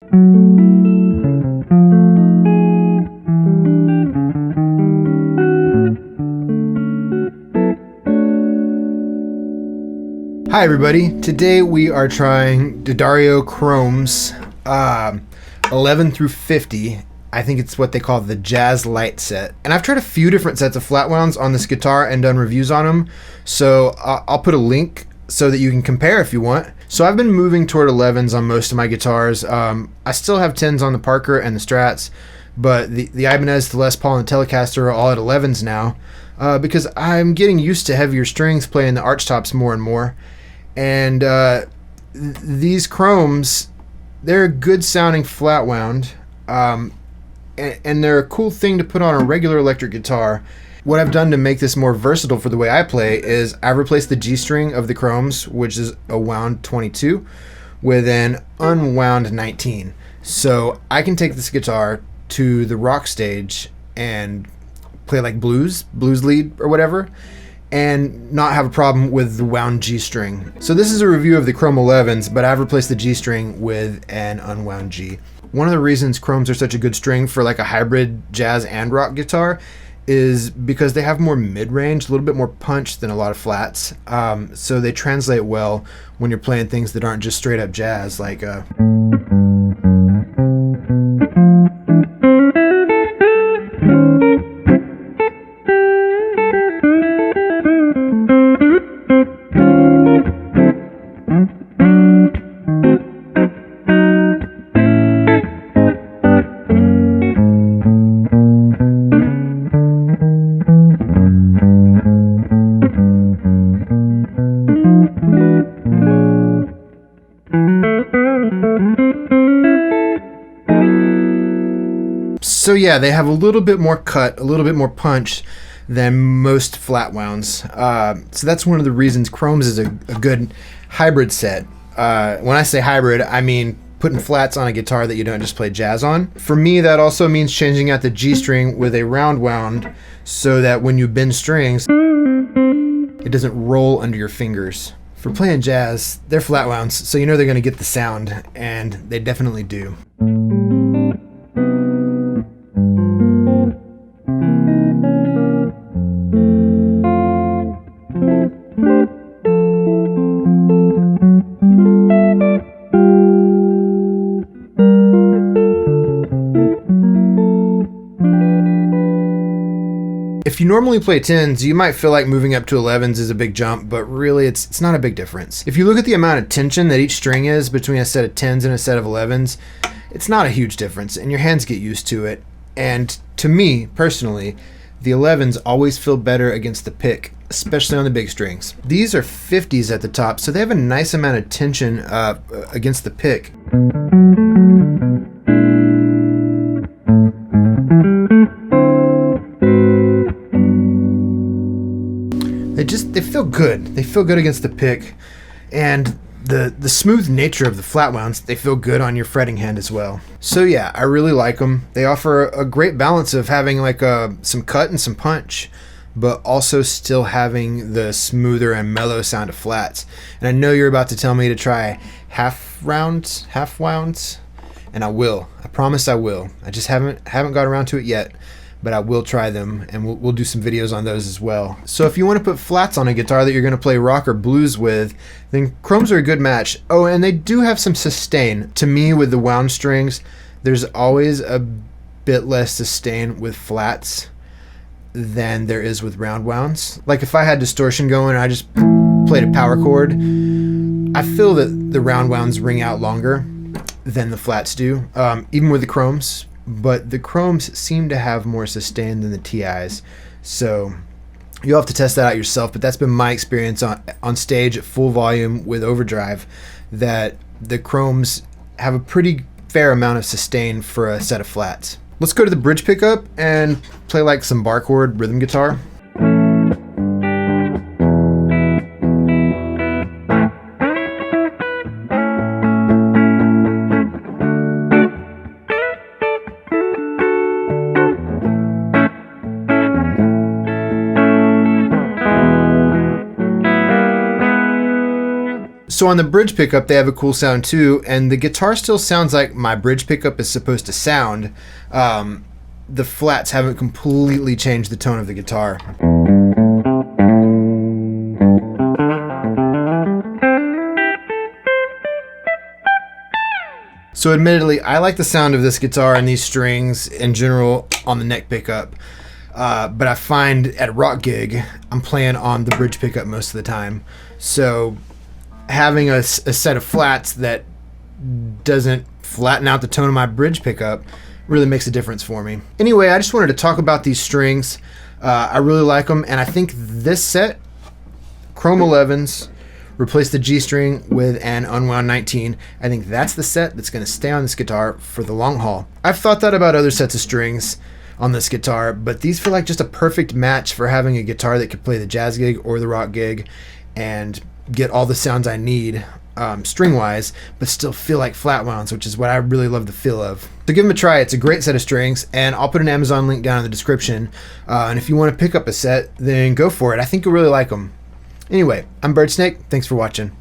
Hi everybody, today we are trying D'Addario Chrome's 11 through 50. I think it's what they call the Jazz Light set. And I've tried a few different sets of flatwounds on this guitar and done reviews on them. So I'll put a link so that you can compare if you want. So I've been moving toward 11s on most of my guitars. I still have 10s on the Parker and the Strats, but the Ibanez, the Les Paul, and the Telecaster are all at 11s now because I'm getting used to heavier strings playing the archtops more and more. And these Chromes, they're a good sounding flatwound, and they're a cool thing to put on a regular electric guitar. What I've done to make this more versatile for the way I play is I've replaced the G string of the Chromes, which is a wound 22, with an unwound 19. So I can take this guitar to the rock stage and play like blues lead or whatever, and not have a problem with the wound G string. So this is a review of the Chrome 11s, but I've replaced the G string with an unwound G. One of the reasons Chromes are such a good string for like a hybrid jazz and rock guitar is because they have more mid-range, a little bit more punch than a lot of flats. So they translate well when you're playing things that aren't just straight up jazz, like So yeah, they have a little bit more cut, a little bit more punch than most flatwounds. So that's one of the reasons Chromes is a good hybrid set. When I say hybrid, I mean putting flats on a guitar that you don't just play jazz on. For me, that also means changing out the G string with a round wound so that when you bend strings, it doesn't roll under your fingers. For playing jazz, they're flatwounds, so you know they're going to get the sound, and they definitely do. If you normally play 10s, you might feel like moving up to 11s is a big jump, but really it's not a big difference. If you look at the amount of tension that each string is between a set of 10s and a set of 11s, it's not a huge difference, and your hands get used to it. And to me, personally, the 11s always feel better against the pick, especially on the big strings. These are 50s at the top, so they have a nice amount of tension against the pick. They feel good. They feel good against the pick, and the smooth nature of the flatwounds, they feel good on your fretting hand as well. So yeah, I really like them. They offer a great balance of having like some cut and some punch, but also still having the smoother and mellow sound of flats. And I know you're about to tell me to try half wounds, and I will. I promise I will. I just haven't got around to it yet, but I will try them, and we'll do some videos on those as well. So if you want to put flats on a guitar that you're going to play rock or blues with, then Chromes are a good match. Oh, and they do have some sustain. To me, with the wound strings, there's always a bit less sustain with flats than there is with round wounds. Like if I had distortion going and I just played a power chord, I feel that the round wounds ring out longer than the flats do, even with the Chromes. But the Chromes seem to have more sustain than the TIs, so you'll have to test that out yourself, but that's been my experience on stage at full volume with overdrive, that the Chromes have a pretty fair amount of sustain for a set of flats. Let's go to the bridge pickup and play like some bar chord rhythm guitar. So on the bridge pickup, they have a cool sound too, and the guitar still sounds like my bridge pickup is supposed to sound. The flats haven't completely changed the tone of the guitar. So admittedly, I like the sound of this guitar and these strings in general on the neck pickup. But I find at a rock gig, I'm playing on the bridge pickup most of the time. So having a set of flats that doesn't flatten out the tone of my bridge pickup really makes a difference for me. Anyway, I just wanted to talk about these strings. I really like them, and I think this set, Chrome 11s, replace the G string with an unwound 19. I think that's the set that's going to stay on this guitar for the long haul. I've thought that about other sets of strings on this guitar, but these feel like just a perfect match for having a guitar that could play the jazz gig or the rock gig and get all the sounds I need string wise, but still feel like flatwounds, which is what I really love the feel of. So give them a try. It's a great set of strings, and I'll put an Amazon link down in the description. And if you want to pick up a set, then go for it. I think you'll really like them. Anyway, I'm Bird Snake. Thanks for watching.